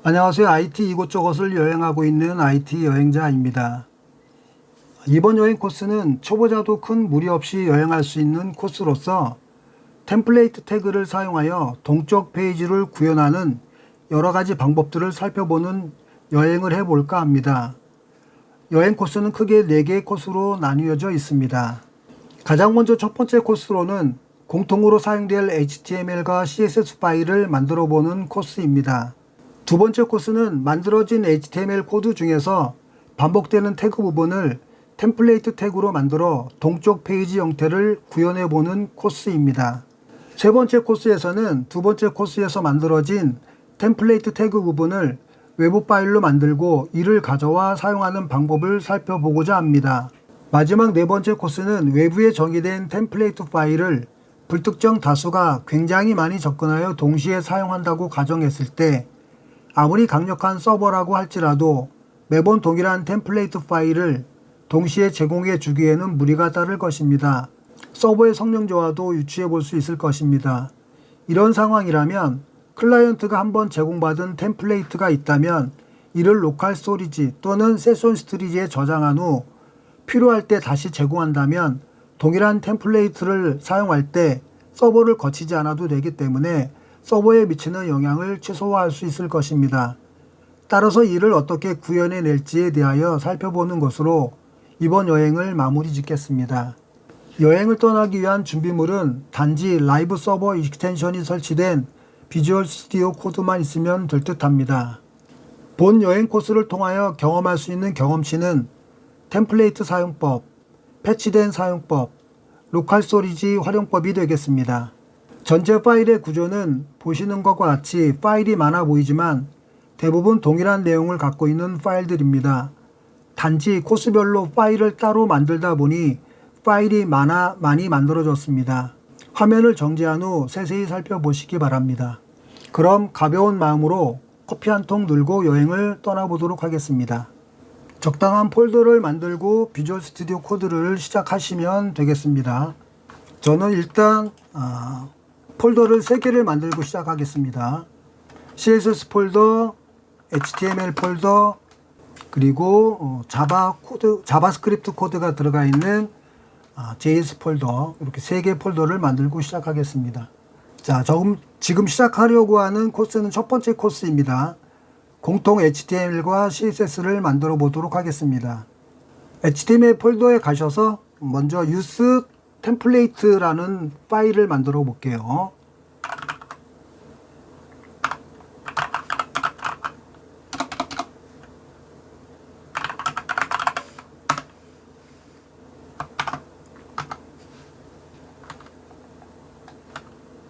안녕하세요. IT 이곳저곳을 여행하고 있는 IT 여행자입니다. 이번 여행 코스는 초보자도 큰 무리 없이 여행할 수 있는 코스로서 템플레이트 태그를 사용하여 동적 페이지를 구현하는 여러 가지 방법들을 살펴보는 여행을 해볼까 합니다. 여행 코스는 크게 4개의 코스로 나뉘어져 있습니다. 가장 먼저 첫 번째 코스로는 공통으로 사용될 HTML과 CSS 파일을 만들어 보는 코스입니다. 두 번째 코스는 만들어진 HTML 코드 중에서 반복되는 태그 부분을 템플레이트 태그로 만들어 동적 페이지 형태를 구현해 보는 코스입니다. 세 번째 코스에서는 두 번째 코스에서 만들어진 템플레이트 태그 부분을 외부 파일로 만들고 이를 가져와 사용하는 방법을 살펴보고자 합니다. 마지막 네 번째 코스는 외부에 정의된 템플레이트 파일을 불특정 다수가 굉장히 많이 접근하여 동시에 사용한다고 가정했을 때 아무리 강력한 서버라고 할지라도 매번 동일한 템플레이트 파일을 동시에 제공해 주기에는 무리가 따를 것입니다. 서버의 성능 저하도 유추해 볼 수 있을 것입니다. 이런 상황이라면 클라이언트가 한번 제공받은 템플레이트가 있다면 이를 로컬 스토리지 또는 세션 스토리지에 저장한 후 필요할 때 다시 제공한다면 동일한 템플레이트를 사용할 때 서버를 거치지 않아도 되기 때문에 서버에 미치는 영향을 최소화할 수 있을 것입니다. 따라서 이를 어떻게 구현해 낼지에 대하여 살펴보는 것으로 이번 여행을 마무리 짓겠습니다. 여행을 떠나기 위한 준비물은 단지 라이브 서버 익스텐션이 설치된 비주얼 스튜디오 코드만 있으면 될 듯합니다. 본 여행 코스를 통하여 경험할 수 있는 경험치는 템플레이트 사용법, 패치된 사용법, 로컬 스토리지 활용법이 되겠습니다. 전체 파일의 구조는 보시는 것과 같이 파일이 많아 보이지만 대부분 동일한 내용을 갖고 있는 파일들입니다. 단지 코스별로 파일을 따로 만들다 보니 파일이 많이 만들어졌습니다. 화면을 정지한 후 세세히 살펴보시기 바랍니다. 그럼 가벼운 마음으로 커피 한 통 들고 여행을 떠나보도록 하겠습니다. 적당한 폴더를 만들고 비주얼 스튜디오 코드를 시작하시면 되겠습니다. 저는 일단 폴더를 3개를 만들고 시작하겠습니다. CSS 폴더, HTML 폴더, 그리고 자바스크립트 코드가 들어가 있는 JS 폴더, 이렇게 3개 폴더를 만들고 시작하겠습니다. 자, 지금 시작하려고 하는 코스는 첫 번째 코스입니다. 공통 HTML과 CSS를 만들어 보도록 하겠습니다. HTML 폴더에 가셔서 먼저 use 템플레이트라는 파일을 만들어 볼게요.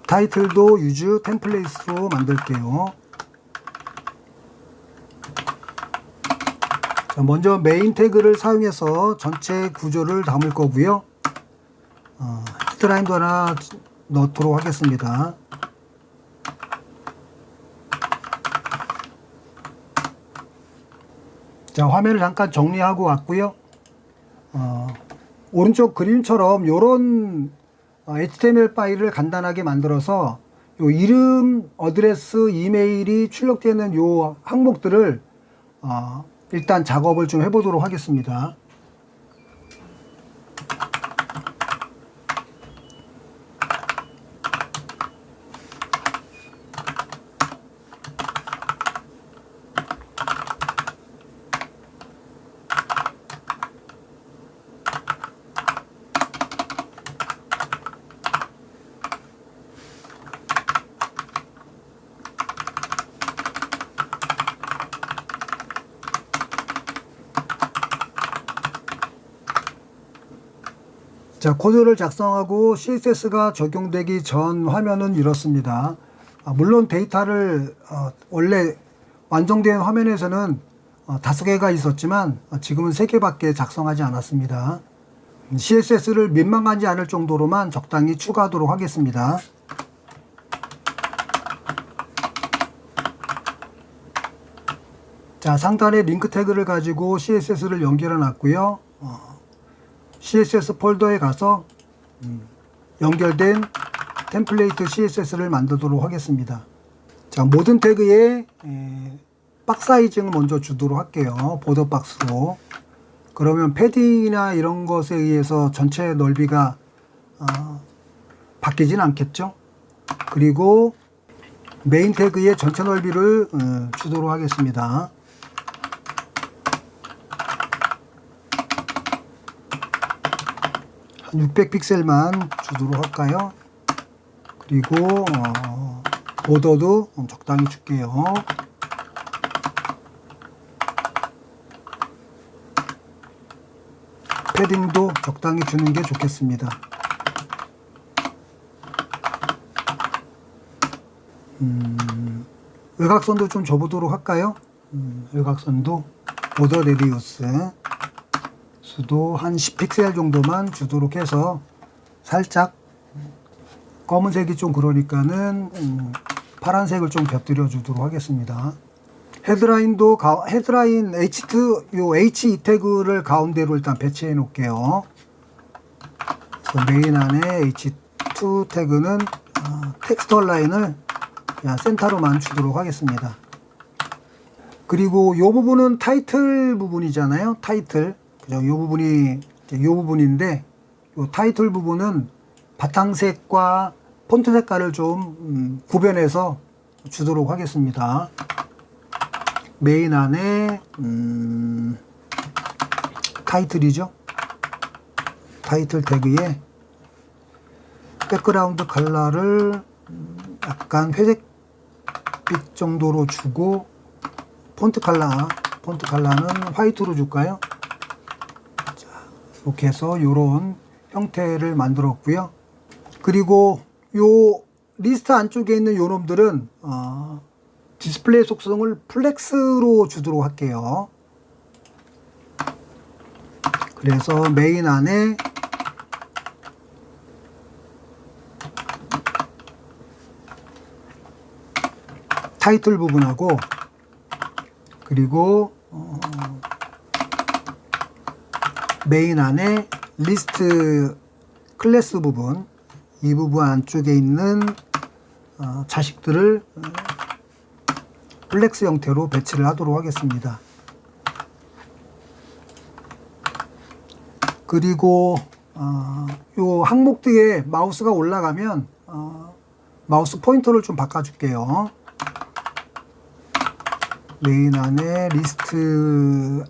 타이틀도 use 템플레이트로 만들게요. 자, 먼저 메인 태그를 사용해서 전체 구조를 담을 거고요. 헤드라인도 하나 넣도록 하겠습니다. 자, 화면을 잠깐 정리하고 왔고요. 오른쪽 그림처럼 이런 HTML 파일을 간단하게 만들어서 요 이름, 어드레스, 이메일이 출력되는 요 항목들을 일단 작업을 좀 해보도록 하겠습니다. 자, 코드를 작성하고 CSS가 적용되기 전 화면은 이렇습니다. 물론 데이터를 원래 완성된 화면에서는 5개가 있었지만 지금은 3개밖에 작성하지 않았습니다. CSS를 민망하지 않을 정도로만 적당히 추가하도록 하겠습니다. 자, 상단에 링크 태그를 가지고 CSS를 연결해 놨고요. CSS 폴더에 가서 연결된 템플레이트 CSS를 만들도록 하겠습니다. 자, 모든 태그에 박스 사이징을 먼저 주도록 할게요. 보더 박스로. 그러면 패딩이나 이런 것에 의해서 전체 넓이가 바뀌진 않겠죠. 그리고 메인 태그의 전체 넓이를 주도록 하겠습니다. 한 600픽셀만 주도록 할까요? 그리고 보더도 적당히 줄게요. 패딩도 적당히 주는 게 좋겠습니다. 외곽선도 좀 줘보도록 할까요? 외곽선도 보더 레디우스 수도 한 10픽셀 정도만 주도록 해서 살짝 검은색이 좀 그러니까는 파란색을 좀 곁들여 주도록 하겠습니다. 헤드라인도 헤드라인 H2 태그를 가운데로 일단 배치해 놓을게요. 메인 안에 H2 태그는 텍스트 라인을 그냥 센터로만 주도록 하겠습니다. 그리고 이 부분은 타이틀 부분이잖아요. 타이틀. 그죠? 이 부분이 이 부분인데 이 타이틀 부분은 바탕색과 폰트 색깔을 좀 구별해서 주도록 하겠습니다. 메인 안에 타이틀이죠. 타이틀 태그에 백그라운드 컬러를 약간 회색빛 정도로 주고 폰트 컬러는 화이트로 줄까요? 자, 이렇게 해서 이런 형태를 만들었고요. 그리고 요 리스트 안쪽에 있는 요 놈들은 디스플레이 속성을 플렉스로 주도록 할게요. 그래서 메인 안에 타이틀 부분하고 그리고 메인 안에 리스트 클래스 부분, 이 부분 안쪽에 있는 자식들을 플렉스 형태로 배치를 하도록 하겠습니다. 그리고 요 항목들에 마우스가 올라가면 마우스 포인터를 좀 바꿔줄게요. 메인 안에 리스트를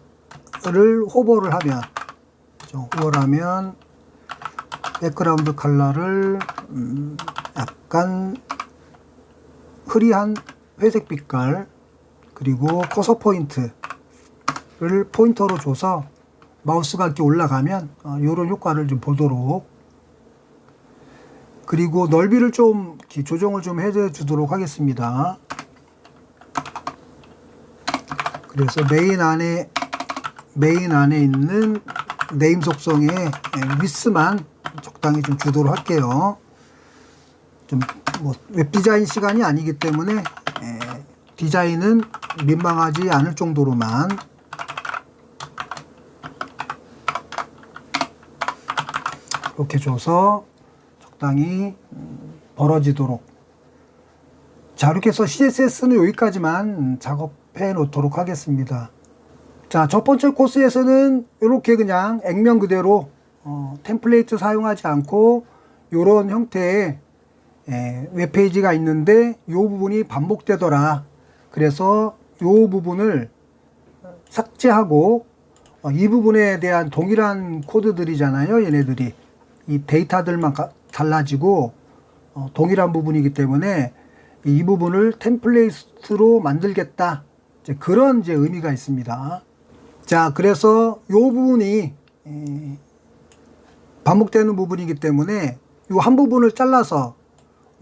호버를 하면 백그라운드 컬러를 약간 흐리한 회색 빛깔 그리고 커서 포인트를 포인터로 줘서 마우스가 이렇게 올라가면 이런 효과를 좀 보도록, 그리고 넓이를 좀 조정을 좀 해 주도록 하겠습니다. 그래서 메인 안에 있는 네임 속성의 위스만 적당히 좀 주도록 할게요. 좀 뭐 웹 디자인 시간이 아니기 때문에 디자인은 민망하지 않을 정도로만 이렇게 줘서 적당히 벌어지도록. 자, 이렇게 해서 CSS는 여기까지만 작업해 놓도록 하겠습니다. 자, 첫 번째 코스에서는 이렇게 그냥 액면 그대로 템플레이트 사용하지 않고 이런 형태의 웹페이지가 있는데 이 부분이 반복되더라. 그래서 이 부분을 삭제하고 이 부분에 대한 동일한 코드들이잖아요. 얘네들이 이 데이터들만 달라지고 동일한 부분이기 때문에 이 부분을 템플레이트로 만들겠다. 이제 그런 의미가 있습니다. 자, 그래서 이 부분이 반복되는 부분이기 때문에 이 한 부분을 잘라서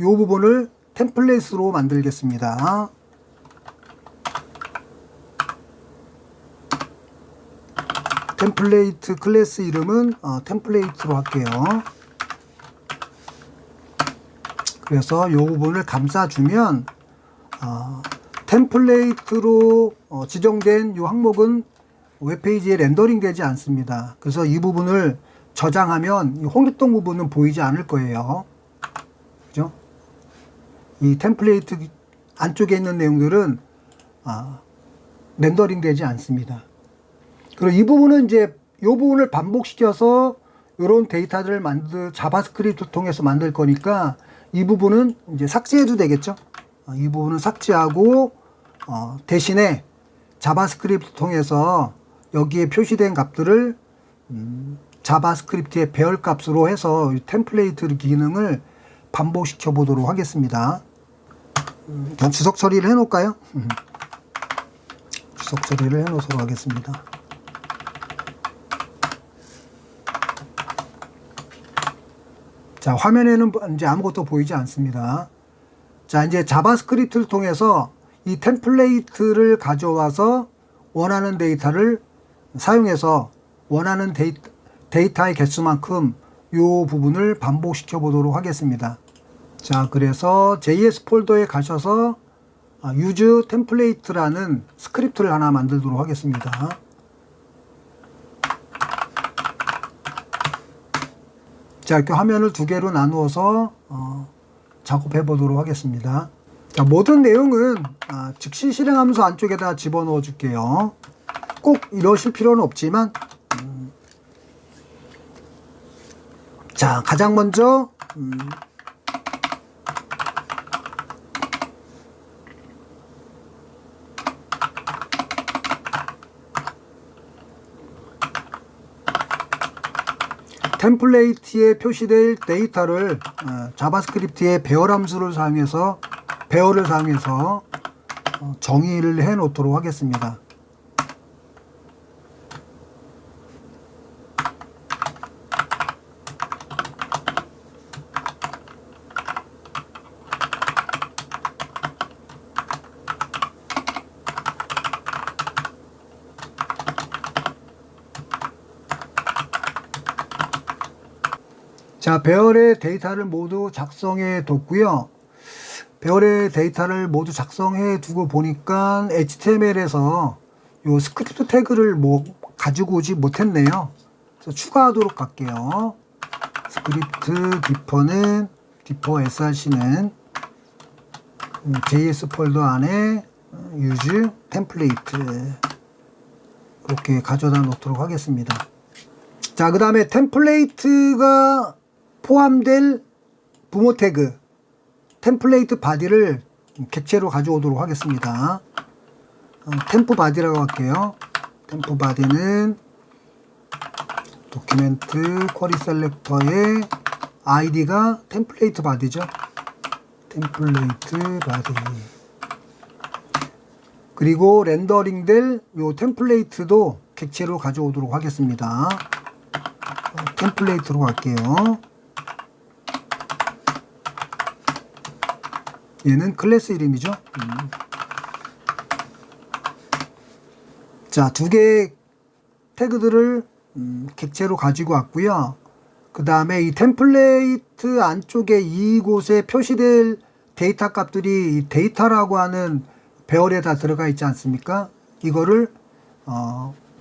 이 부분을 템플레이트로 만들겠습니다. 템플레이트 클래스 이름은 템플레이트로 할게요. 그래서 이 부분을 감싸주면 템플레이트로 지정된 이 항목은 웹페이지에 렌더링 되지 않습니다. 그래서 이 부분을 저장하면 이 홍길동 부분은 보이지 않을 거예요. 그죠? 이 템플레이트 안쪽에 있는 내용들은 렌더링 되지 않습니다. 그리고 이 부분은 이제 이 부분을 반복시켜서 이런 데이터들을 자바스크립트 통해서 만들 거니까 이 부분은 이제 삭제해도 되겠죠. 이 부분은 삭제하고 대신에 자바스크립트 통해서 여기에 표시된 값들을 자바스크립트의 배열 값으로 해서 템플레이트 기능을 반복시켜 보도록 하겠습니다. 그냥 주석 처리를 해 놓을까요? 주석 처리를 해 놓도록 하겠습니다. 자, 화면에는 이제 아무것도 보이지 않습니다. 자, 이제 자바스크립트를 통해서 이 템플레이트를 가져와서 원하는 데이터를 사용해서 원하는 데이터의 개수만큼 이 부분을 반복시켜 보도록 하겠습니다. 자, 그래서 JS 폴더에 가셔서 use template라는 스크립트를 하나 만들도록 하겠습니다. 자, 이렇게 화면을 두 개로 나누어서 작업해 보도록 하겠습니다. 자, 모든 내용은 즉시 실행하면서 안쪽에다 집어넣어 줄게요. 꼭 이러실 필요는 없지만 자, 가장 먼저 템플레이트에 표시될 데이터를 자바스크립트의 배열 함수를 사용해서 배열을 사용해서 정의를 해 놓도록 하겠습니다. 자, 배열의 데이터를 모두 작성해 뒀고요. 배열의 데이터를 모두 작성해 두고 보니까 HTML에서 요 스크립트 태그를 가지고 오지 못했네요. 그래서 추가하도록 할게요. 스크립트 디퍼 src는 JS 폴더 안에 use template 이렇게 가져다 놓도록 하겠습니다. 자, 그 다음에 템플레이트가 포함될 부모 태그 템플레이트 바디를 객체로 가져오도록 하겠습니다. 템프 바디라고 할게요. 템프 바디는 도큐멘트 쿼리 셀렉터의 아이디가 템플레이트 바디죠. 템플레이트 바디. 그리고 렌더링 될 요 템플레이트도 객체로 가져오도록 하겠습니다. 템플레이트로 갈게요. 얘는 클래스 이름이죠. 자, 두 개의 태그들을 객체로 가지고 왔고요. 그 다음에 이 템플레이트 안쪽에 이곳에 표시될 데이터 값들이 이 데이터라고 하는 배열에다 들어가 있지 않습니까? 이거를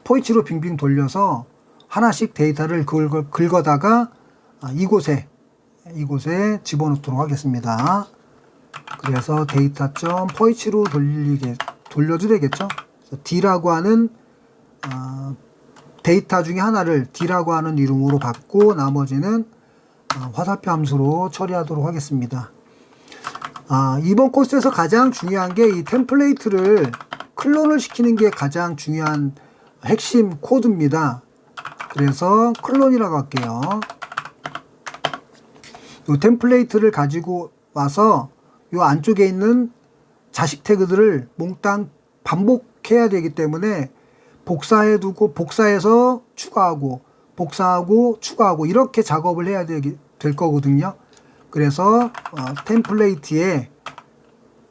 포이치로 빙빙 돌려서 하나씩 데이터를 긁어다가 이곳에 집어넣도록 하겠습니다. 그래서 데이터.poich로 돌려도 되겠죠. D라고 하는 데이터 중에 하나를 D라고 하는 이름으로 받고 나머지는 화살표 함수로 처리하도록 하겠습니다. 이번 코스에서 가장 중요한 게 이 템플레이트를 클론을 시키는 게 가장 중요한 핵심 코드입니다. 그래서 클론이라고 할게요. 이 템플레이트를 가지고 와서 이 안쪽에 있는 자식 태그들을 몽땅 반복해야 되기 때문에 복사해 두고 복사해서 추가하고 복사하고 추가하고 이렇게 작업을 해야 될 거거든요. 그래서 템플레이트에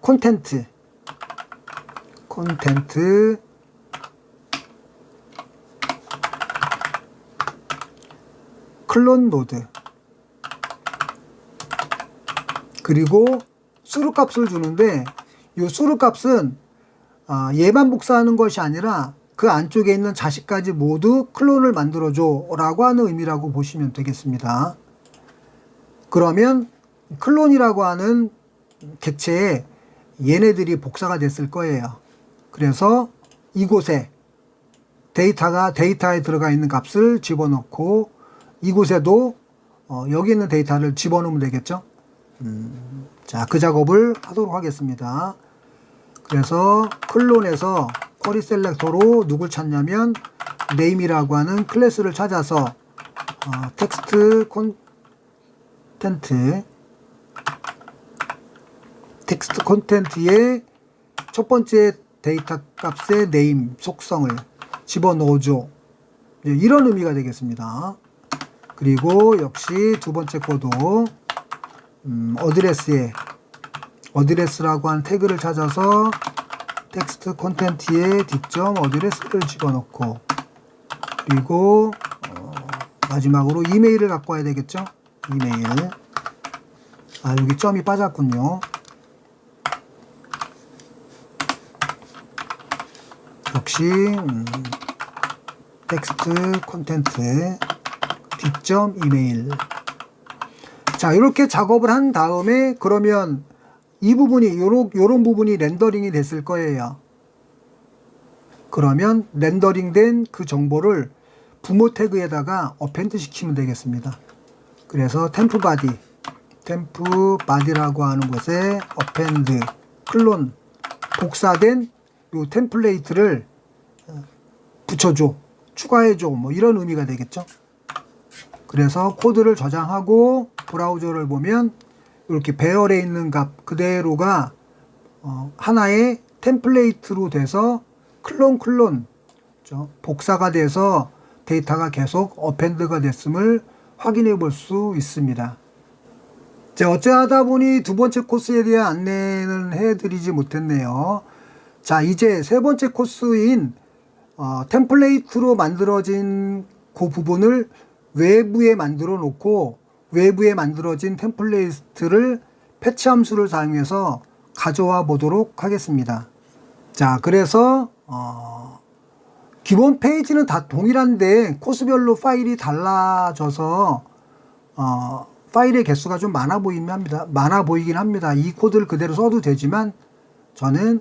콘텐트 클론 노드 그리고 수루 값을 주는데 이 수루 값은 얘만 복사하는 것이 아니라 그 안쪽에 있는 자식까지 모두 클론을 만들어줘 라고 하는 의미라고 보시면 되겠습니다. 그러면 클론이라고 하는 객체에 얘네들이 복사가 됐을 거예요. 그래서 이곳에 데이터에 들어가 있는 값을 집어넣고 이곳에도 여기 있는 데이터를 집어넣으면 되겠죠. 자, 그 작업을 하도록 하겠습니다. 그래서 클론에서 쿼리 셀렉터로 누굴 찾냐면 name이라고 하는 클래스를 찾아서 텍스트 콘텐트의 첫 번째 데이터 값의 name 속성을 집어넣어줘. 이런 의미가 되겠습니다. 그리고 역시 두 번째 코도 어드레스라고 하는 태그를 찾아서 텍스트 콘텐트에 뒷점 어드레스를 집어넣고 그리고 마지막으로 이메일을 갖고 와야 되겠죠. 이메일. 여기 점이 빠졌군요. 역시 텍스트 콘텐트 뒷점 이메일. 자, 이렇게 작업을 한 다음에 그러면 이 부분이 요런 부분이 렌더링이 됐을 거예요. 그러면 렌더링된 그 정보를 부모 태그에다가 어펜드 시키면 되겠습니다. 그래서 템프 바디라고 하는 곳에 어펜드 클론 복사된 요 템플레이트를 붙여줘, 추가해줘, 뭐 이런 의미가 되겠죠. 그래서 코드를 저장하고 브라우저를 보면 이렇게 배열에 있는 값 그대로가 하나의 템플레이트로 돼서 클론 복사가 돼서 데이터가 계속 어펜드가 됐음을 확인해 볼 수 있습니다. 자, 어찌하다 보니 두 번째 코스에 대한 안내는 해드리지 못했네요. 자, 이제 세 번째 코스인 템플레이트로 만들어진 그 부분을 외부에 만들어 놓고 외부에 만들어진 템플레이트를 패치 함수를 사용해서 가져와 보도록 하겠습니다. 자, 그래서 기본 페이지는 다 동일한데 코스별로 파일이 달라져서 파일의 개수가 좀 많아 보이긴 합니다. 이 코드를 그대로 써도 되지만 저는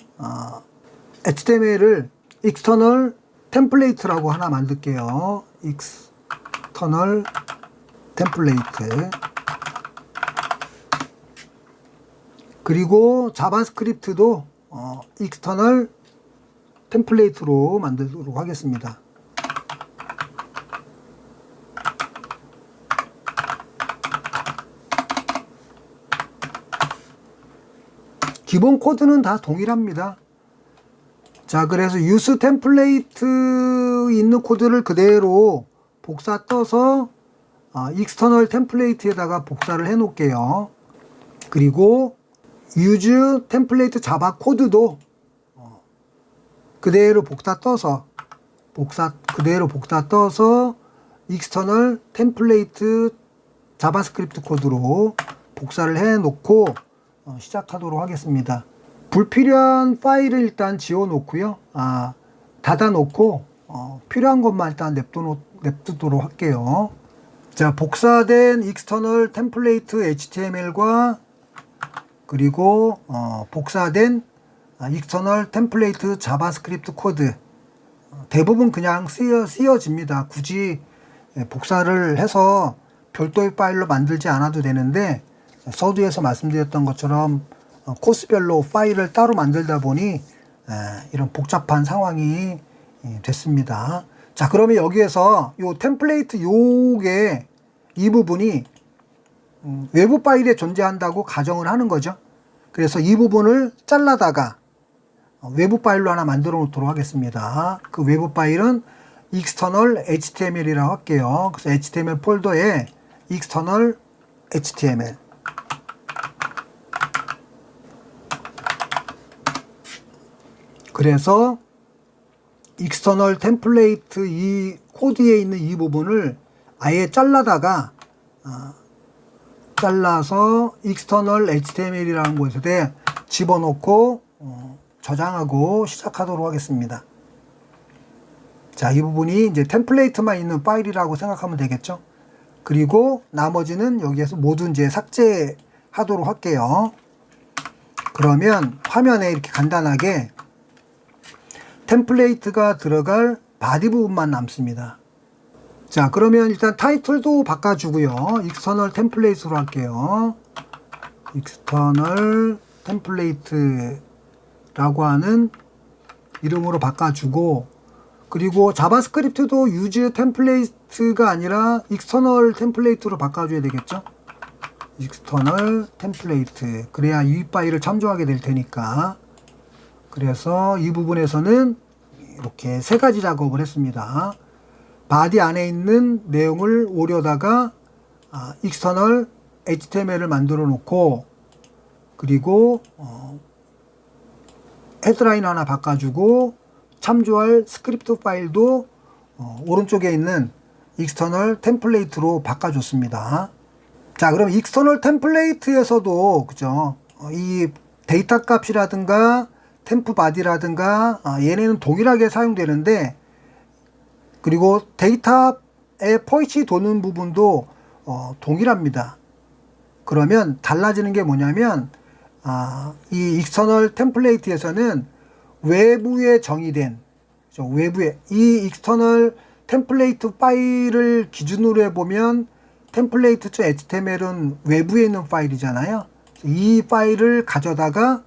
HTML을 external 템플레이트라고 하나 만들게요. external 템플레이트. 그리고 자바스크립트도 external 템플레이트로 만들도록 하겠습니다. 기본 코드는 다 동일합니다. 자, 그래서 use 템플레이트 있는 코드를 그대로 복사 떠서 external 템플레이트에다가 복사를 해 놓을게요. 그리고 use 템플레이트 자바 코드도 그대로 복사 떠서 external 템플레이트 자바스크립트 코드로 복사를 해 놓고 시작하도록 하겠습니다. 불필요한 파일을 일단 지워 놓고요. 닫아 놓고 필요한 것만 일단 냅두도록 할게요. 자, 복사된 external 템플레이트 HTML과 그리고 복사된 external 템플레이트 자바스크립트 코드 대부분 그냥 쓰여집니다. 굳이 복사를 해서 별도의 파일로 만들지 않아도 되는데 서두에서 말씀드렸던 것처럼 코스별로 파일을 따로 만들다 보니 이런 복잡한 상황이 됐습니다. 자, 그러면 여기에서 요 템플레이트 요게 이 부분이 외부 파일에 존재한다고 가정을 하는 거죠. 그래서 이 부분을 잘라다가 외부 파일로 하나 만들어 놓도록 하겠습니다. 그 외부 파일은 external HTML이라고 할게요. 그래서 HTML 폴더에 external HTML 그래서 external 템플레이트 이 코드에 있는 이 부분을 아예 잘라서 external HTML이라는 곳에 집어넣고 저장하고 시작하도록 하겠습니다. 자, 이 부분이 이제 템플레이트만 있는 파일이라고 생각하면 되겠죠. 그리고 나머지는 여기에서 모두 이제 삭제하도록 할게요. 그러면 화면에 이렇게 간단하게 템플레이트가 들어갈 바디 부분만 남습니다. 자, 그러면 일단 타이틀도 바꿔주고요. 익스터널 템플레이트로 할게요. 익스터널 템플레이트라고 하는 이름으로 바꿔주고, 그리고 자바스크립트도 유즈 템플레이트가 아니라 익스터널 템플레이트로 바꿔줘야 되겠죠. 익스터널 템플레이트. 그래야 이 파일을 참조하게 될 테니까. 그래서 이 부분에서는 이렇게 세 가지 작업을 했습니다. 바디 안에 있는 내용을 오려다가 익스터널 HTML을 만들어 놓고, 그리고 헤드라인 하나 바꿔주고, 참조할 스크립트 파일도 오른쪽에 있는 익스터널 템플레이트로 바꿔줬습니다. 자, 그럼 익스터널 템플레이트에서도 그죠? 이 데이터 값이라든가 템프 바디라든가 얘네는 동일하게 사용되는데, 그리고 데이터에 포인트 도는 부분도 동일합니다. 그러면 달라지는 게 뭐냐면 이 익스터널 템플레이트에서는 외부에 정의된, 외부에 이 익스터널 템플레이트 파일을 기준으로 해보면 template.html은 외부에 있는 파일이잖아요. 이 파일을 가져다가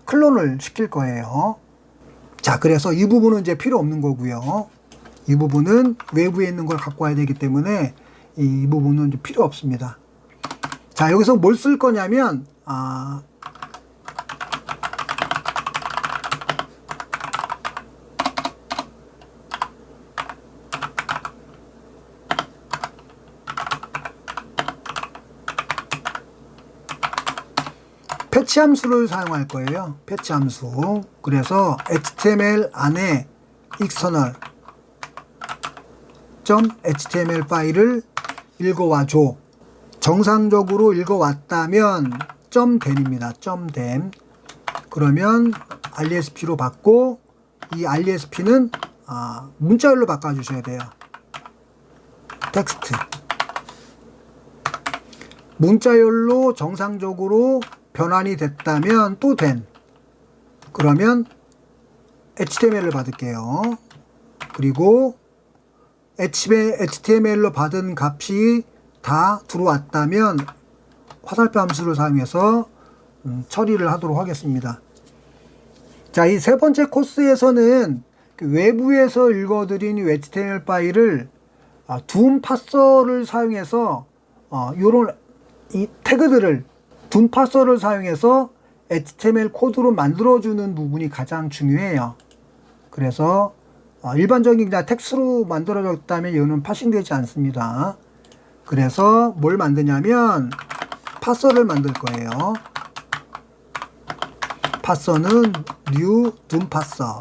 클론을 시킬 거예요. 자, 그래서 이 부분은 이제 필요 없는 거고요. 이 부분은 외부에 있는 걸 갖고 와야 되기 때문에 이 부분은 이제 필요 없습니다. 자, 여기서 뭘 쓸 거냐면 패치 함수를 사용할 거예요. 패치 함수. 그래서 HTML 안에 external.html 파일을 읽어와줘. 정상적으로 읽어왔다면 .den입니다. .den. 그러면 RESP로 받고, 이 RESP는 문자열로 바꿔주셔야 돼요. 텍스트. 문자열로 정상적으로 변환이 됐다면 또 된. 그러면 HTML을 받을게요. 그리고 HTML로 받은 값이 다 들어왔다면 화살표 함수를 사용해서 처리를 하도록 하겠습니다. 자, 이 세 번째 코스에서는 외부에서 읽어드린 이 HTML 파일을 둠 파서를 사용해서 요런 이 태그들을 둠 파서를 사용해서 HTML 코드로 만들어주는 부분이 가장 중요해요. 그래서 일반적인 그냥 텍스트로 만들어졌다면 이거는 파싱되지 않습니다. 그래서 뭘 만드냐면 파서를 만들 거예요. 파서는 new 둠 파서.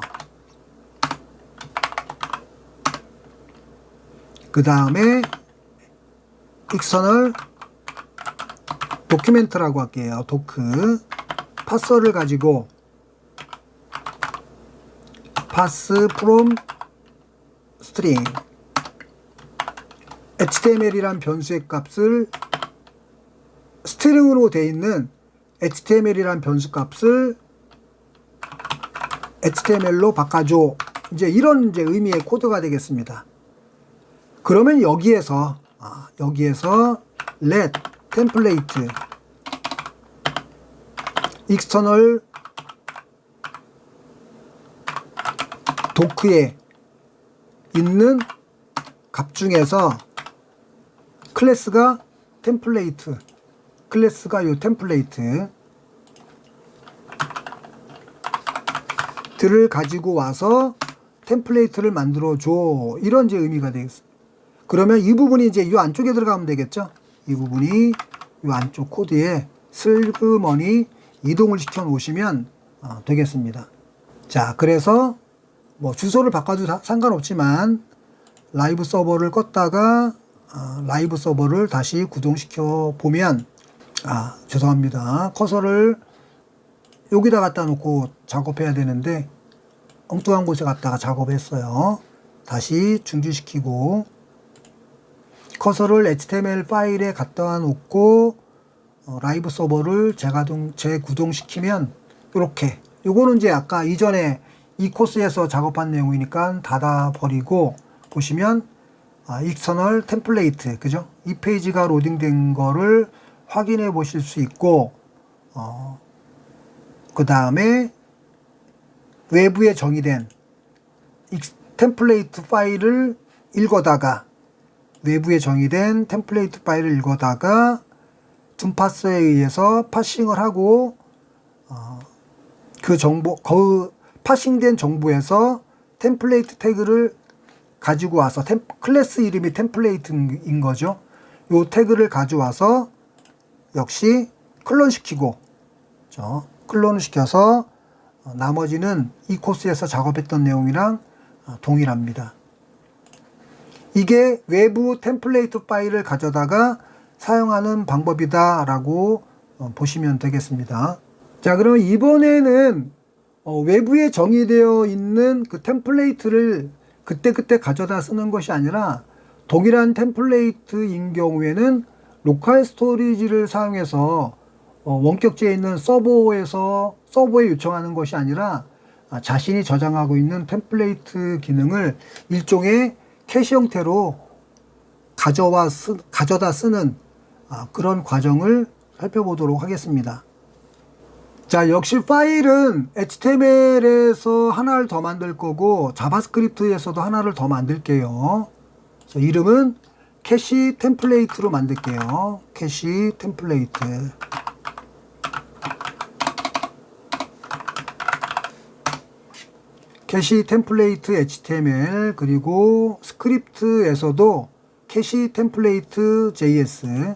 그 다음에 external 도큐멘트라고 할게요. 도크. 파서를 가지고 pass from string html이란 변수의 값을 스트링으로 되어 있는 html이란 변수 값을 html로 바꿔줘. 이제 이런 이제 의미의 코드가 되겠습니다. 그러면 여기에서 let template external 도크에 있는 값 중에서 클래스가 템플레이트, 클래스가 요 템플레이트 들을 가지고 와서 템플레이트를 만들어 줘. 이런 이제 의미가 되겠습니다. 그러면 이 부분이 이제 이 안쪽에 들어가면 되겠죠. 이 부분이 이 안쪽 코드에 슬그머니 이동을 시켜 놓으시면 되겠습니다. 자, 그래서 뭐 주소를 바꿔도 상관없지만 라이브 서버를 껐다가 라이브 서버를 다시 구동시켜 보면 죄송합니다. 커서를 여기다 갖다 놓고 작업해야 되는데 엉뚱한 곳에 갖다가 작업했어요. 다시 중지시키고 커서를 HTML 파일에 갖다 놓고 라이브 서버를 재구동시키면 이렇게, 요거는 이제 아까 이전에 이 코스에서 작업한 내용이니까 닫아버리고 보시면 익스터널 템플레이트, 그죠? 이 페이지가 로딩된 거를 확인해 보실 수 있고, 그 다음에 외부에 정의된 템플레이트 파일을 읽어다가, 외부에 정의된 템플레이트 파일을 읽어다가 둠파스에 의해서 파싱을 하고, 그 정보, 그 파싱된 정보에서 템플레이트 태그를 가지고 와서, 클래스 이름이 템플레이트인 거죠. 요 태그를 가져와서 역시 클론시키고, 클론을 시켜서 나머지는 이 코스에서 작업했던 내용이랑 동일합니다. 이게 외부 템플레이트 파일을 가져다가 사용하는 방법이다 라고 보시면 되겠습니다. 자, 그럼 이번에는 외부에 정의되어 있는 그 템플레이트를 그때그때 가져다 쓰는 것이 아니라, 동일한 템플레이트인 경우에는 로컬 스토리지를 사용해서 원격지에 있는 서버에 요청하는 것이 아니라 자신이 저장하고 있는 템플레이트 기능을 일종의 캐시 형태로 가져다 쓰는 그런 과정을 살펴보도록 하겠습니다. 자, 역시 파일은 HTML에서 하나를 더 만들 거고 자바스크립트에서도 하나를 더 만들게요. 그래서 이름은 캐시 템플레이트로 만들게요. 캐시 템플레이트. 캐시 템플레이트 HTML, 그리고 스크립트에서도 캐시 템플레이트 JS.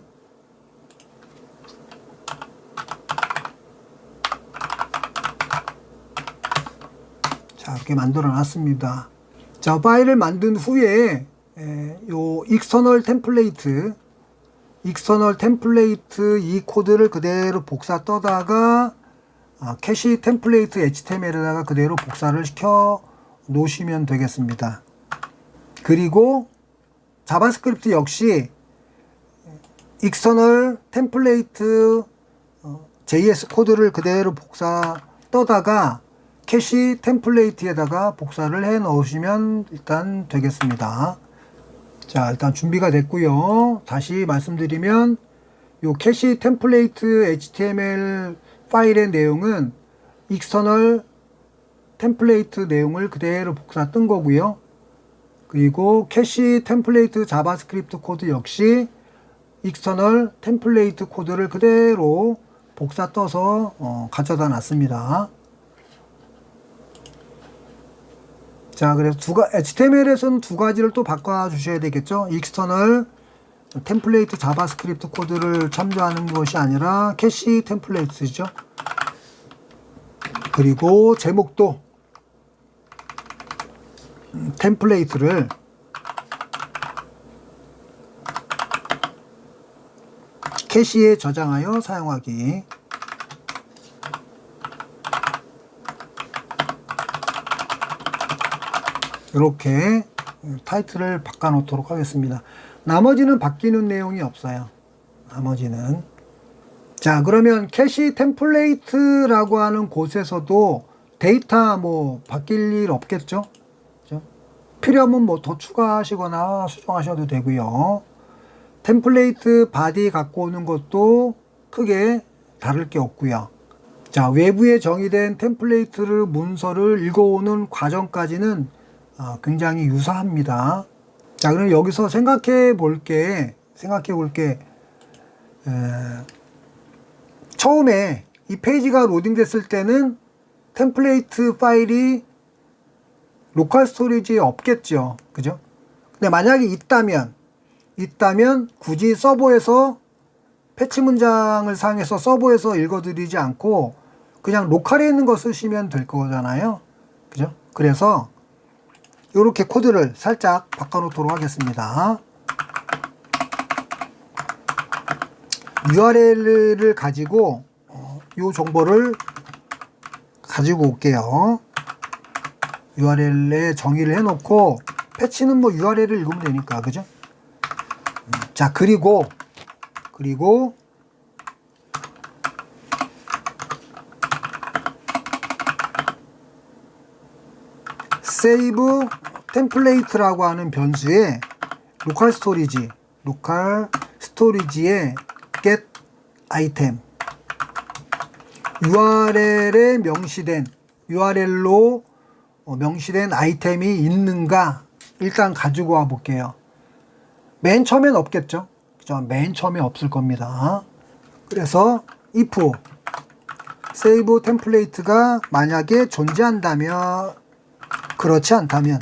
자, 이렇게 만들어 놨습니다. 자, 파일을 만든 후에 요 익스터널 템플레이트 이 코드를 그대로 복사 떠다가 캐시 템플레이트 HTML에다가 그대로 복사를 시켜 놓으시면 되겠습니다. 그리고 자바스크립트 역시 익스터널 템플레이트 JS 코드를 그대로 복사 떠다가 캐시 템플레이트에다가 복사를 해 넣으시면 일단 되겠습니다. 자, 일단 준비가 됐고요. 다시 말씀드리면 요 캐시 템플레이트 HTML 파일의 내용은 익스터널 템플레이트 내용을 그대로 복사 뜬 거고요. 그리고 캐시 템플레이트 자바스크립트 코드 역시 익스터널 템플레이트 코드를 그대로 복사 떠서 가져다 놨습니다. 자, 그래서 HTML에서는 두 가지를 또 바꿔 주셔야 되겠죠. 익스터널 템플레이트 자바스크립트 코드를 참조하는 것이 아니라 캐시 템플레이트죠. 그리고 제목도 템플레이트를 캐시에 저장하여 사용하기. 이렇게 타이틀을 바꿔 놓도록 하겠습니다. 나머지는 바뀌는 내용이 없어요. 나머지는. 자, 그러면 캐시 템플레이트라고 하는 곳에서도 데이터 뭐 바뀔 일 없겠죠? 그죠? 필요하면 뭐 더 추가하시거나 수정하셔도 되고요. 템플레이트 바디 갖고 오는 것도 크게 다를 게 없고요. 자, 외부에 정의된 템플레이트를 문서를 읽어오는 과정까지는 굉장히 유사합니다. 자, 그럼 여기서 생각해 볼 게, 처음에 이 페이지가 로딩됐을 때는 템플레이트 파일이 로컬 스토리지에 없겠죠. 그죠? 근데 만약에 있다면 굳이 서버에서 패치 문장을 사용해서 서버에서 읽어드리지 않고 그냥 로컬에 있는 거 쓰시면 될 거잖아요. 그죠? 그래서 이렇게 코드를 살짝 바꿔놓도록 하겠습니다. URL을 가지고 이 정보를 가지고 올게요. URL에 정의를 해놓고 패치는 뭐 URL을 읽으면 되니까, 그죠? 자, 그리고 save 템플레이트라고 하는 변수에 로컬 스토리지에 get item URL에 URL로 명시된 아이템이 있는가 일단 가지고 와 볼게요. 맨 처음엔 없겠죠. 그죠? 맨 처음에 없을 겁니다. 그래서 if save 템플레이트가 만약에 존재한다면, 그렇지 않다면,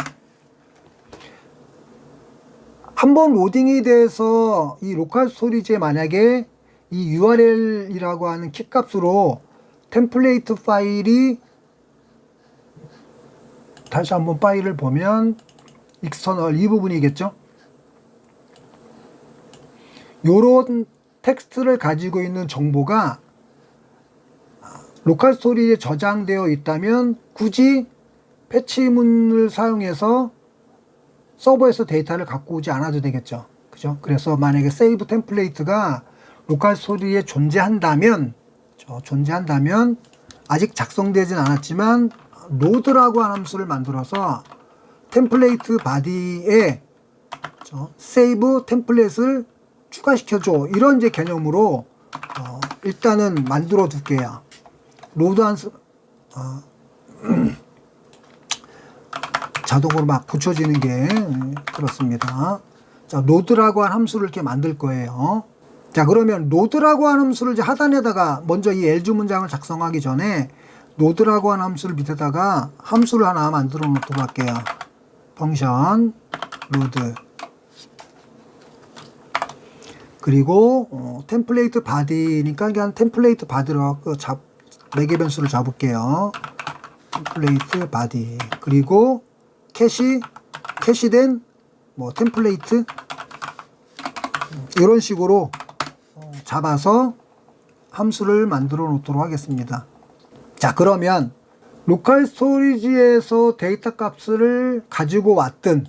한번 로딩이 돼서 이 로컬 스토리지에 만약에 이 URL이라고 하는 키값으로 템플레이트 파일이, 다시 한번 파일을 보면 익스터널 이 부분이겠죠. 요런 텍스트를 가지고 있는 정보가 로컬 스토리지에 저장되어 있다면 굳이 패치문을 사용해서 서버에서 데이터를 갖고 오지 않아도 되겠죠. 그죠? 그래서 만약에 save 템플레이트가 로컬 스토리지에 존재한다면 아직 작성되진 않았지만 load라고 하는 함수를 만들어서 템플레이트 바디에 save 템플릿을 추가시켜줘. 이런 이제 개념으로 일단은 만들어 둘게요. 로드 함수 자동으로 막 붙여지는 게 그렇습니다. 자, 로드라고 한 함수를 이렇게 만들 거예요. 자, 그러면 로드라고 한 함수를 이제 하단에다가 먼저 이 else 문장을 작성하기 전에 로드라고 한 함수를 밑에다가 함수를 하나 만들어 놓도록 할게요. 펑션 로드 그리고 템플레이트 바디니까 그냥 템플레이트 바디로 매개 변수를 잡을게요. 템플레이트 바디 그리고 캐시된 템플레이트 이런 식으로 잡아서 함수를 만들어 놓도록 하겠습니다. 자, 그러면 로컬 스토리지에서 데이터 값을 가지고 왔든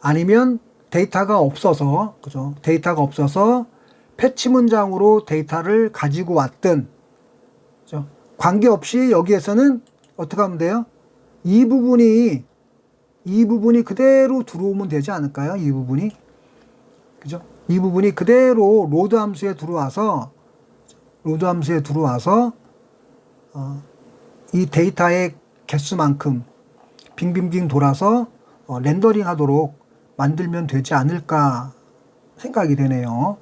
아니면 데이터가 없어서, 그죠? 데이터가 없어서 패치 문장으로 데이터를 가지고 왔든, 그죠? 관계없이 여기에서는 어떻게 하면 돼요? 이 부분이 그대로 들어오면 되지 않을까요? 이 부분이. 그죠? 이 부분이 그대로 로드 함수에 들어와서, 이 데이터의 개수만큼 빙빙빙 돌아서 렌더링 하도록 만들면 되지 않을까 생각이 되네요.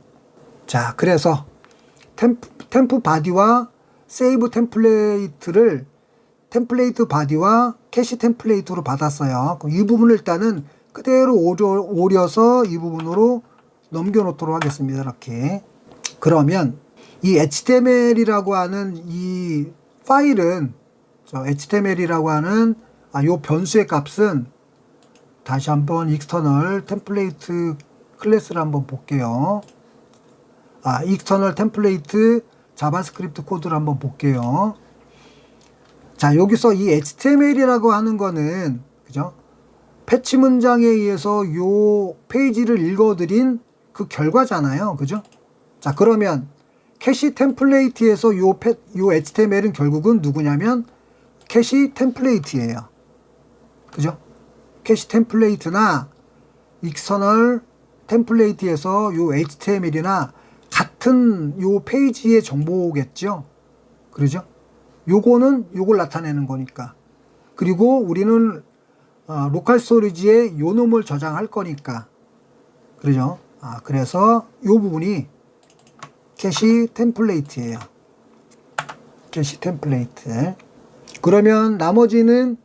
자, 그래서 템프 바디와 세이브 템플레이트를 템플레이트 바디와 캐시 템플레이트로 받았어요. 이 부분을 일단은 그대로 오려서 이 부분으로 넘겨 놓도록 하겠습니다. 이렇게. 그러면 이 HTML이라고 하는 이 파일은, HTML이라고 하는 요 변수의 값은 다시 한번 external 템플레이트 클래스를 한번 볼게요. external 템플레이트 자바스크립트 코드를 한번 볼게요. 자, 여기서 이 HTML이라고 하는 거는, 그죠? 패치 문장에 의해서 요 페이지를 읽어드린 그 결과잖아요. 그죠? 자, 그러면 캐시 템플레이트에서 요 HTML은 결국은 누구냐면 캐시 템플레이트예요. 그죠? 캐시 템플레이트나 익스터널 템플레이트에서 요 HTML이나 같은 요 페이지의 정보겠죠. 그러죠? 요걸 나타내는 거니까. 그리고 우리는 로컬 스토리지에 요 놈을 저장할 거니까. 그러죠? 그래서 요 부분이 캐시 템플레이트예요. 캐시 템플레이트. 그러면 나머지는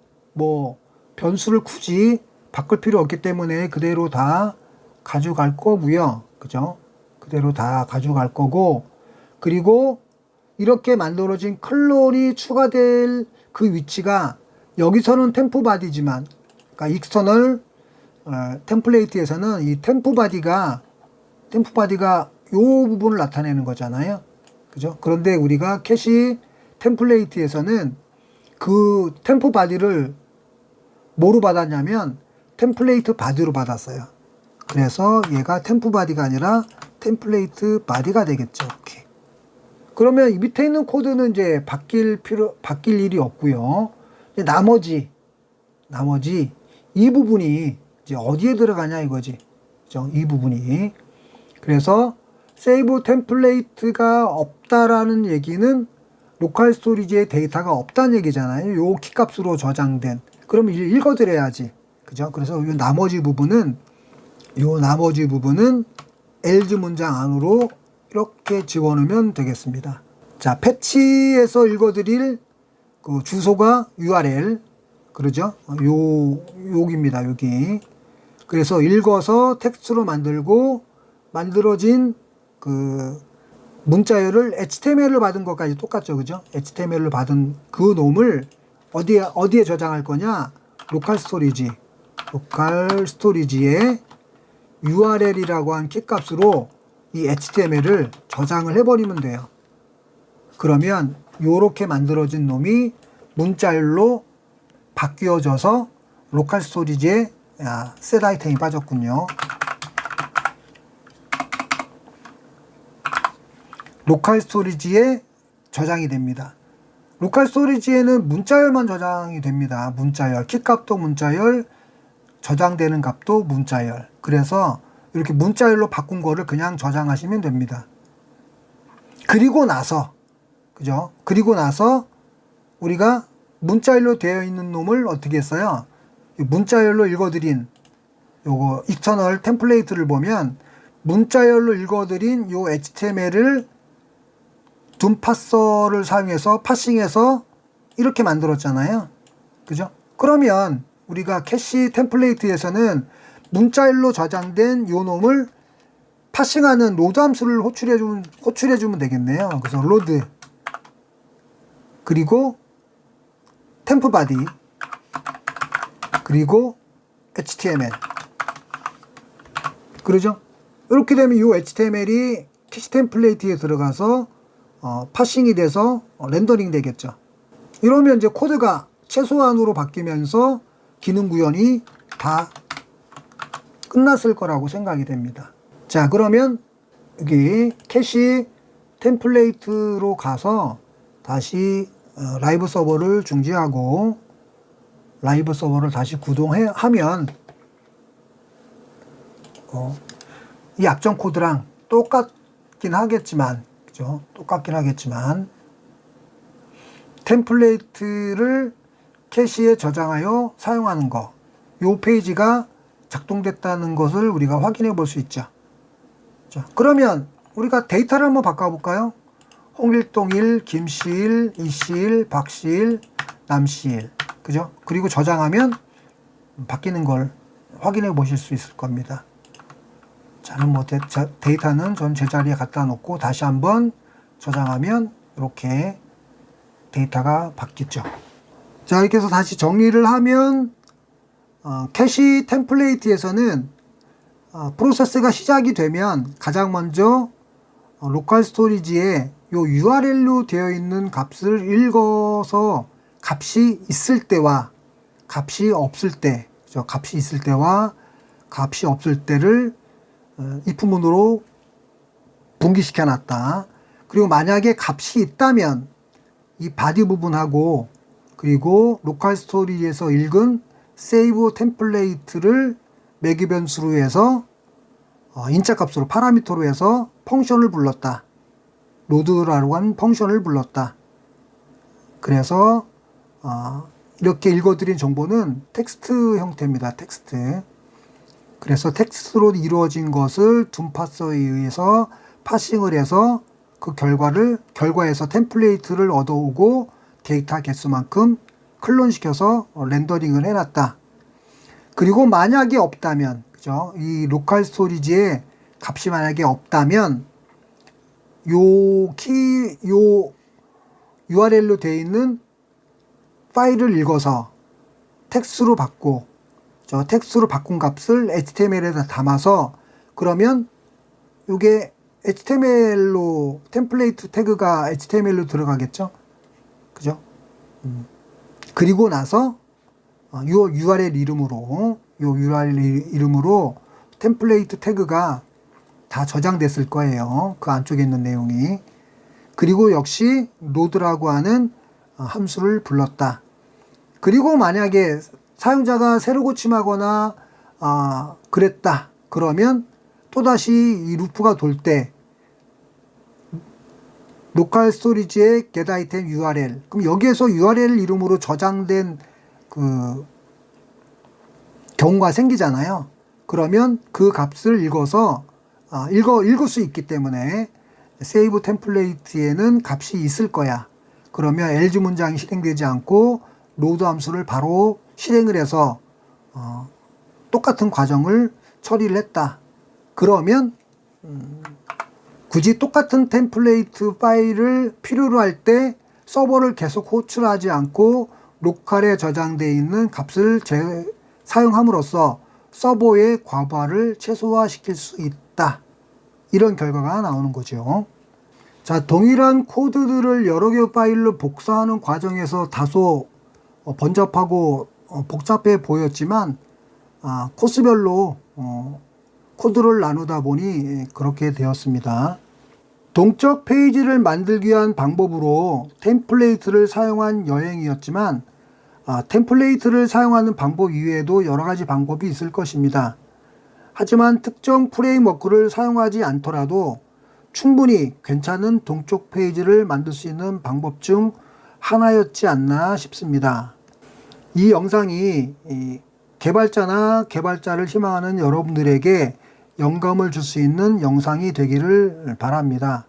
변수를 굳이 바꿀 필요 없기 때문에 그대로 다 가져갈 거고요. 그죠? 그대로 다 가져갈 거고, 그리고 이렇게 만들어진 클론이 추가될 그 위치가 여기서는 템프 바디지만, 그러니까 익스터널 템플레이트에서는 이 템프 바디가 요 부분을 나타내는 거잖아요. 그죠? 그런데 우리가 캐시 템플레이트에서는 그 템프 바디를 뭐로 받았냐면 템플레이트 바디로 받았어요. 그래서 얘가 템프 바디가 아니라 템플레이트 바디가 되겠죠. 이렇게. 그러면 이 밑에 있는 코드는 이제 바뀔 일이 없고요. 나머지 나머지 이 부분이 이제 어디에 들어가냐 이거지. 그죠? 이 부분이. 그래서 세이브 템플레이트가 없다라는 얘기는 로컬 스토리지에 데이터가 없다는 얘기잖아요. 요 키값으로 저장된. 그러면 읽어드려야지. 그죠? 그래서 요 나머지 부분은 else 문장 안으로 이렇게 집어넣으면 되겠습니다. 자, 패치에서 읽어드릴 그 주소가 URL. 그러죠? 여기입니다. 여기. 그래서 읽어서 텍스트로 만들어진 그 문자열을 HTML을 받은 것까지 똑같죠. 그죠? HTML을 받은 그 놈을 어디에 저장할 거냐? 로컬 스토리지에 URL이라고 한 키값으로 이 HTML을 저장을 해버리면 돼요. 그러면 요렇게 만들어진 놈이 문자열로 바뀌어져서 로컬 스토리지에 셋 아이템이 빠졌군요. 로컬 스토리지에 저장이 됩니다. 로컬 스토리지에는 문자열만 저장이 됩니다. 문자열, 키값도 문자열, 저장되는 값도 문자열. 그래서 이렇게 문자열로 바꾼 거를 그냥 저장하시면 됩니다. 그리고 나서, 그죠? 그리고 나서 우리가 문자열로 되어 있는 놈을 어떻게 했어요? 문자열로 읽어드린 요거 익터널 템플레이트를 보면 문자열로 읽어드린 요 HTML을 둠 파서를 사용해서 파싱해서 이렇게 만들었잖아요. 그죠? 그러면 우리가 캐시 템플레이트에서는 문자열로 저장된 요 놈을 파싱하는 로드 함수를 호출해주면 되겠네요. 그래서 로드 그리고 템프 바디 그리고 HTML 그러죠? 이렇게 되면 이 HTML이 캐시 템플레이트에 들어가서 파싱이 돼서 렌더링 되겠죠. 이러면 이제 코드가 최소한으로 바뀌면서 기능 구현이 다 끝났을 거라고 생각이 됩니다. 자, 그러면 여기 캐시 템플레이트로 가서 다시 라이브 서버를 중지하고 라이브 서버를 다시 구동하면 이 앞전 코드랑 똑같긴 하겠지만, 그죠? 똑같긴 하겠지만 템플레이트를 캐시에 저장하여 사용하는 거, 요 페이지가 작동됐다는 것을 우리가 확인해 볼 수 있죠. 자, 그러면 우리가 데이터를 한번 바꿔볼까요? 홍일동일, 김시일, 이시일, 박시일, 남시일. 그죠? 그리고 저장하면 바뀌는 걸 확인해 보실 수 있을 겁니다. 저는 뭐 데이터는 전 제자리에 갖다 놓고 다시 한번 저장하면 이렇게 데이터가 바뀌죠. 자, 이렇게 해서 다시 정리를 하면 캐시 템플레이트에서는 프로세스가 시작이 되면 가장 먼저 로컬 스토리지에 요 URL로 되어 있는 값을 읽어서 값이 있을 때와 값이 없을 때, 그죠? 값이 있을 때와 값이 없을 때를 if문으로 분기시켜 놨다. 그리고 만약에 값이 있다면 이 바디 부분하고 그리고 로컬 스토리지에서 읽은 세이브 템플레이트를 매개 변수로 해서 인자 값으로 파라미터로 해서 펑션을 불렀다. 로드라고 한 펑션을 불렀다. 그래서 이렇게 읽어드린 정보는 텍스트 형태입니다. 텍스트. 그래서 텍스트로 이루어진 것을 둠파서에 의해서 파싱을 해서 그 결과에서 템플레이트를 얻어오고 데이터 개수만큼 클론시켜서 렌더링을 해놨다. 그리고 만약에 없다면, 그죠? 이 로컬 스토리지에 값이 만약에 없다면 요 URL로 되어 있는 파일을 읽어서 텍스트로 바꿔 텍스트로 바꾼 값을 HTML에다 담아서 그러면 이게 HTML로 템플레이트 태그가 HTML로 들어가겠죠? 그죠? 그리고 나서 요 URL 이름으로 템플레이트 태그가 다 저장됐을 거예요. 그 안쪽에 있는 내용이. 그리고 역시 로드라고 하는 함수를 불렀다. 그리고 만약에 사용자가 새로 고침하거나 그랬다 그러면 또다시 이 루프가 돌 때 로컬 스토리지의 get item URL, 그럼 여기에서 URL 이름으로 저장된 그 경우가 생기잖아요. 그러면 그 값을 읽어서 읽을 수 있기 때문에 세이브 템플레이트에는 값이 있을 거야. 그러면 else 문장이 실행되지 않고 로드 함수를 바로 실행을 해서 똑같은 과정을 처리를 했다. 그러면 굳이 똑같은 템플레이트 파일을 필요로 할 때 서버를 계속 호출하지 않고 로컬에 저장되어 있는 값을 사용함으로써 서버의 과부하를 최소화시킬 수 있다. 이런 결과가 나오는 거죠. 자, 동일한 코드들을 여러 개의 파일로 복사하는 과정에서 다소 번잡하고 복잡해 보였지만 코스별로 코드를 나누다 보니 그렇게 되었습니다. 동적 페이지를 만들기 위한 방법으로 템플레이트를 사용한 여행이었지만 템플레이트를 사용하는 방법 이외에도 여러 가지 방법이 있을 것입니다. 하지만 특정 프레임워크를 사용하지 않더라도 충분히 괜찮은 동적 페이지를 만들 수 있는 방법 중 하나였지 않나 싶습니다. 이 영상이 개발자나 개발자를 희망하는 여러분들에게 영감을 줄 수 있는 영상이 되기를 바랍니다.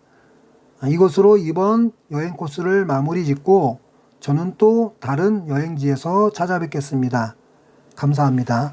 이것으로 이번 여행 코스를 마무리 짓고 저는 또 다른 여행지에서 찾아뵙겠습니다. 감사합니다.